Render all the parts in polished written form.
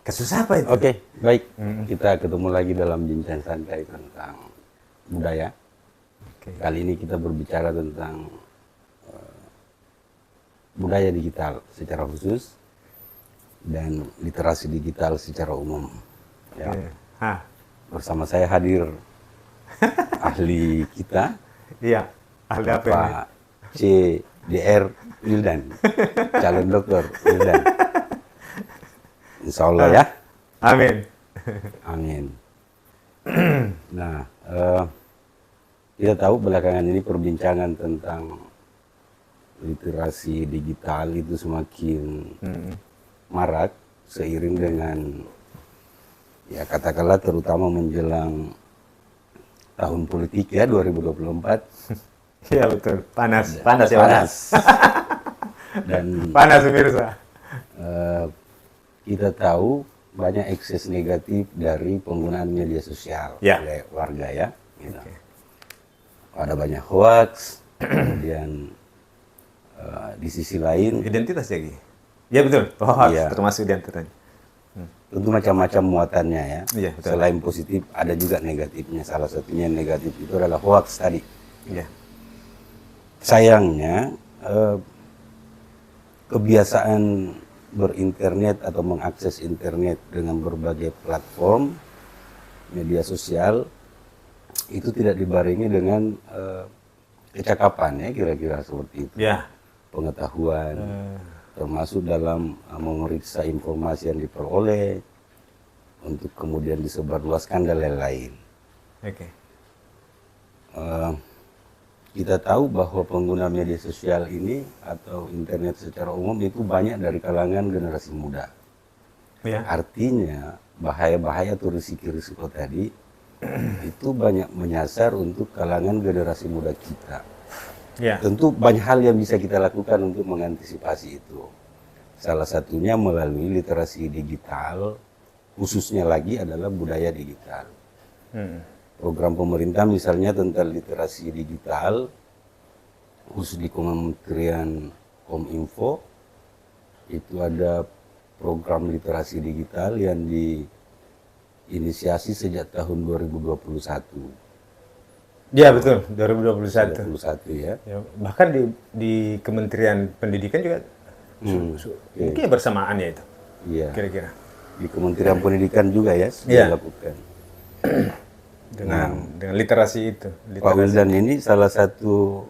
Kasus apa itu? Oke, baik. Kita ketemu lagi dalam bincang santai tentang budaya. Kali ini kita berbicara tentang budaya digital secara khusus dan literasi digital secara umum. Ya. Bersama saya hadir ahli kita, Iya, ahli apa ini? Pak CDR Wildan, calon dokter Wildan. Insya Allah ya. Amin. Amin. Nah, kita tahu belakangan ini perbincangan tentang literasi digital itu semakin marak seiring dengan, ya katakanlah terutama menjelang tahun politik ya 2024. Iya betul, panas ya panas. Dan Panas pemirsa. kita tahu banyak ekses negatif dari penggunaan media sosial oleh warga ya. Gitu. Ada banyak hoax, kemudian di sisi lain Identitas ya, Gi? Ya betul, hoax Iya. termasuk identitasnya. tentu macam-macam muatannya ya. Iya, betul. Selain positif ada juga negatifnya. Salah satunya yang negatif itu adalah hoax tadi. Iya. Sayangnya kebiasaan berinternet atau mengakses internet dengan berbagai platform media sosial itu tidak dibarengi dengan kecakapan ya, kira-kira seperti itu. Ya. Pengetahuan termasuk dalam memeriksa informasi yang diperoleh untuk kemudian disebarluaskan dan lain-lain. Oke. Kita tahu bahwa pengguna media sosial ini atau internet secara umum itu banyak dari kalangan generasi muda. Ya. Artinya bahaya-bahaya atau risiko-risiko tadi itu banyak menyasar untuk kalangan generasi muda kita. Ya. Tentu banyak hal yang bisa kita lakukan untuk mengantisipasi itu. Salah satunya melalui literasi digital, khususnya lagi adalah budaya digital. Program pemerintah misalnya tentang literasi digital, khusus di Kementerian Kominfo, itu ada program literasi digital yang diinisiasi sejak tahun 2021. Ya betul, 2021. 2021 ya. Ya, bahkan di Kementerian Pendidikan juga mungkin bersamaan ya itu, Iya. kira-kira. Di Kementerian Pendidikan juga ya sudah Iya. dilakukan. Dengan literasi itu. Pak Wildan ini salah satu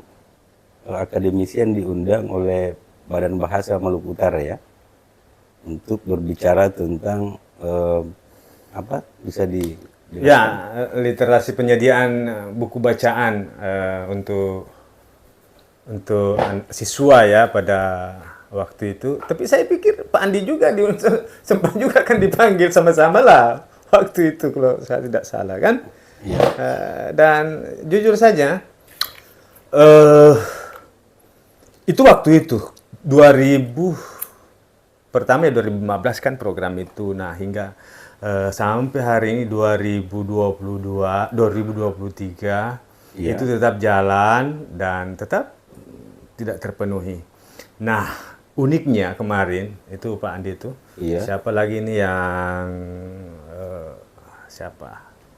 akademisi yang diundang oleh Badan Bahasa Maluku Utara ya untuk berbicara tentang apa bisa di Ya, literasi penyediaan buku bacaan untuk siswa ya pada waktu itu. Tapi saya pikir Pak Andi juga sempat juga kan dipanggil sama-sama lah waktu itu kalau saya tidak salah kan. Ya. Dan jujur saja itu waktu itu 2000 pertama ya 2015 kan program itu. Nah, hingga sampai hari ini 2023 itu tetap jalan dan tetap tidak terpenuhi. Nah, uniknya kemarin itu Pak Andi itu, siapa lagi ini yang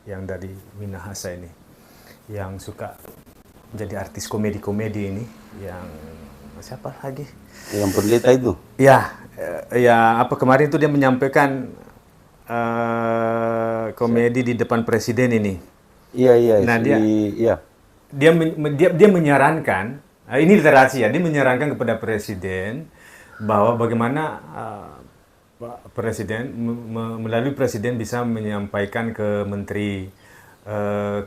yang dari Minahasa ini, yang suka jadi artis komedi-komedi ini, yang siapa lagi? Yang pendeta itu? Ya, apa kemarin itu dia menyampaikan komedi di depan presiden ini. Iya. Nah, dia menyarankan, ini literasi ya, dia menyarankan kepada presiden bahwa bagaimana presiden melalui presiden bisa menyampaikan ke menteri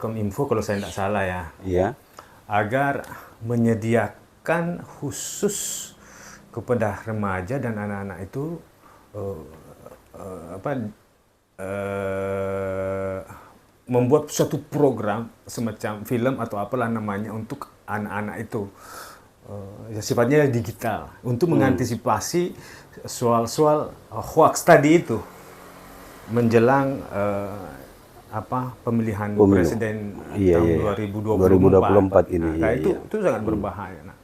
Kominfo kalau saya tidak salah ya. Iya. Agar menyediakan khusus kepada remaja dan anak-anak itu membuat suatu program semacam film atau apalah namanya untuk anak-anak itu, sifatnya digital untuk mengantisipasi soal-soal hoax tadi itu menjelang pemilihan presiden tahun 2024 ini. Nah, itu sangat berbahaya. Nah,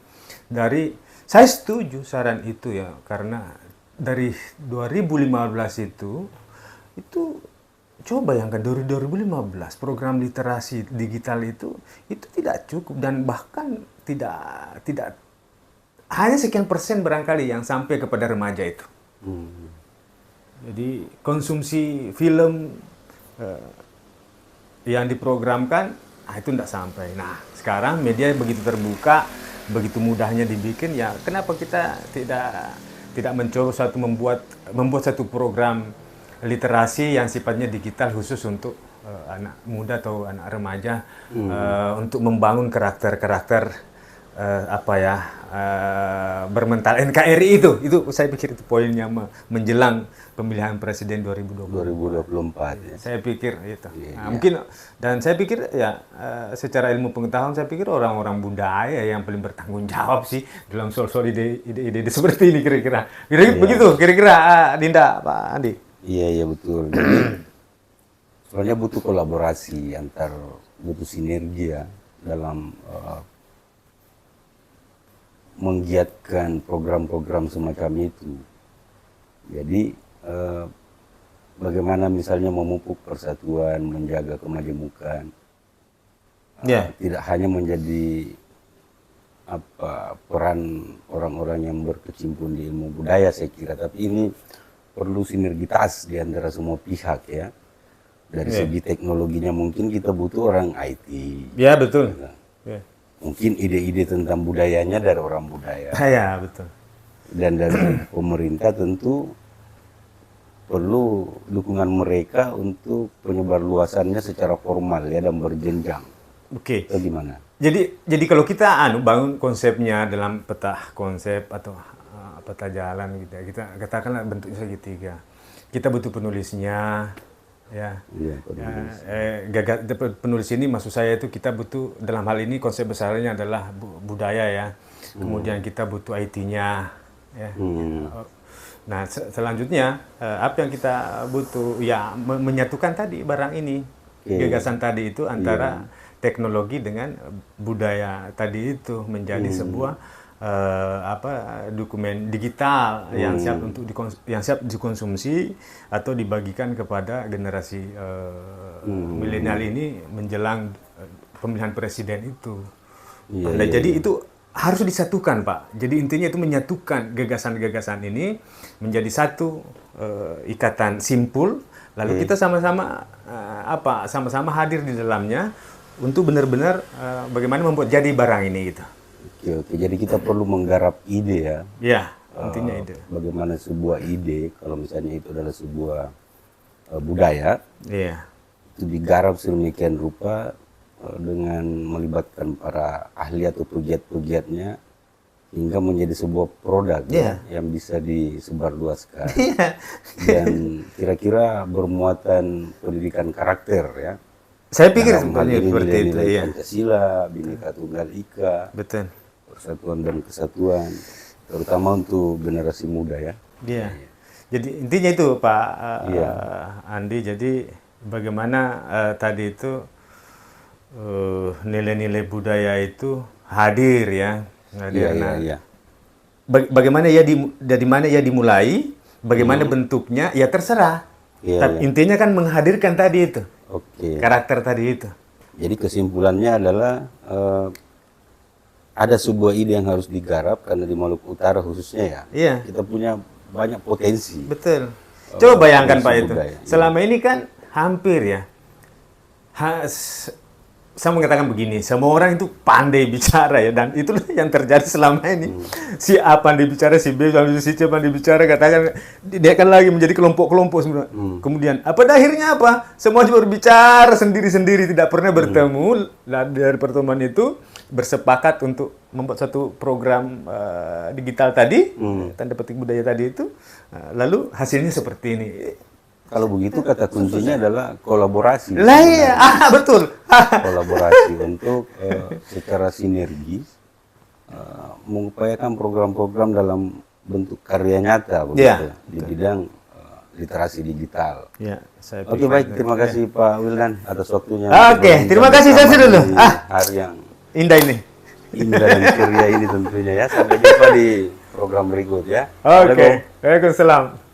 saya setuju saran itu ya, karena dari 2015 itu itu coba bayangkan 2015 program literasi digital itu tidak cukup dan bahkan tidak hanya sekian persen barangkali yang sampai kepada remaja itu. Jadi konsumsi film yang diprogramkan itu tidak sampai. Nah sekarang media begitu terbuka, begitu mudahnya dibikin, ya kenapa kita tidak mencoba membuat satu program literasi yang sifatnya digital khusus untuk anak muda atau anak remaja, untuk membangun karakter-karakter bermental NKRI itu saya pikir itu poinnya menjelang pemilihan presiden 2024 ya. Saya pikir itu. Mungkin, dan saya pikir ya secara ilmu pengetahuan saya pikir orang-orang budaya yang paling bertanggung jawab sih dalam soal ide-ide seperti ini kira-kira. Begitu kira-kira Dinda, Pak Andi. Iya betul. Jadi soalnya butuh kolaborasi butuh sinergi ya dalam menggiatkan program-program semacam itu. Jadi bagaimana misalnya memupuk persatuan, menjaga kemajemukan, tidak hanya menjadi peran orang-orang yang berkecimpung di ilmu budaya saya kira, tapi ini perlu sinergitas di antara semua pihak ya. Dari segi teknologinya mungkin kita butuh orang IT. Ya betul. Mungkin ide-ide tentang budayanya dari orang budaya. Ya betul. Dan dari pemerintah tentu perlu dukungan mereka untuk penyebar luasannya secara formal ya dan berjenjang. Oke. Gimana? Jadi kalau kita bangun konsepnya dalam peta konsep atau peta jalan gitu ya, kita katakanlah bentuknya segitiga. Kita butuh penulisnya, ya. Penulis ini maksud saya itu kita butuh, dalam hal ini konsep besarnya adalah budaya ya. Kemudian kita butuh IT-nya, ya. Nah selanjutnya apa yang kita butuh ya menyatukan tadi barang ini, gagasan tadi itu antara teknologi dengan budaya tadi itu menjadi sebuah dokumen digital yang siap dikonsumsi atau dibagikan kepada generasi milenial ini menjelang pemilihan presiden itu. Jadi itu harus disatukan, Pak. Jadi intinya itu menyatukan gagasan-gagasan ini menjadi satu ikatan simpul, lalu kita sama-sama hadir di dalamnya untuk benar-benar bagaimana membuat jadi barang ini gitu. Oke, jadi kita perlu menggarap ide ya. Ya, intinya ide. Bagaimana sebuah ide, kalau misalnya itu adalah sebuah budaya, itu digarap sedemikian rupa dengan melibatkan para ahli atau pegiat-pegiatnya hingga menjadi sebuah produk yang bisa disebarluaskan dan kira-kira bermuatan pendidikan karakter ya. Saya pikir seperti itu ya. Pancasila, Bhinneka Tunggal Ika. Betul. Persatuan dan kesatuan, terutama untuk generasi muda ya. Iya. Jadi intinya itu Pak Andi. Jadi bagaimana tadi itu nilai-nilai budaya itu hadir ya. Bagaimana dari mana ya dimulai, bagaimana bentuknya ya terserah. Tapi intinya kan menghadirkan tadi itu. Karakter tadi itu. Jadi kesimpulannya adalah ada sebuah ide yang harus digarap karena di Maluku Utara khususnya ya. Kita punya banyak potensi. Betul. Coba bayangkan Pak itu. Selama ini kan hampir ya. Saya mengatakan begini, semua orang itu pandai bicara ya, dan itulah yang terjadi selama ini. Si A pandai bicara, si B, si C pandai bicara, katakan dia akan lagi menjadi kelompok-kelompok semua. Kemudian pada akhirnya apa? Semua berbicara sendiri-sendiri, tidak pernah bertemu. Dari pertemuan itu bersepakat untuk membuat satu program digital tadi, tanda petik budaya tadi itu, lalu hasilnya seperti ini. Kalau begitu kata kuncinya adalah kolaborasi. Lah iya, betul. Kolaborasi untuk secara sinergis mengupayakan program-program dalam bentuk karya nyata begitu, di bidang literasi digital. Oke, baik, terima kasih Pak Wildan atas waktunya. Oke, terima kasih saya dulu. Hari yang indah ini. Indah dan ceria ini tentunya ya. Sampai jumpa di program berikut ya. Oke, waalaikumsalam.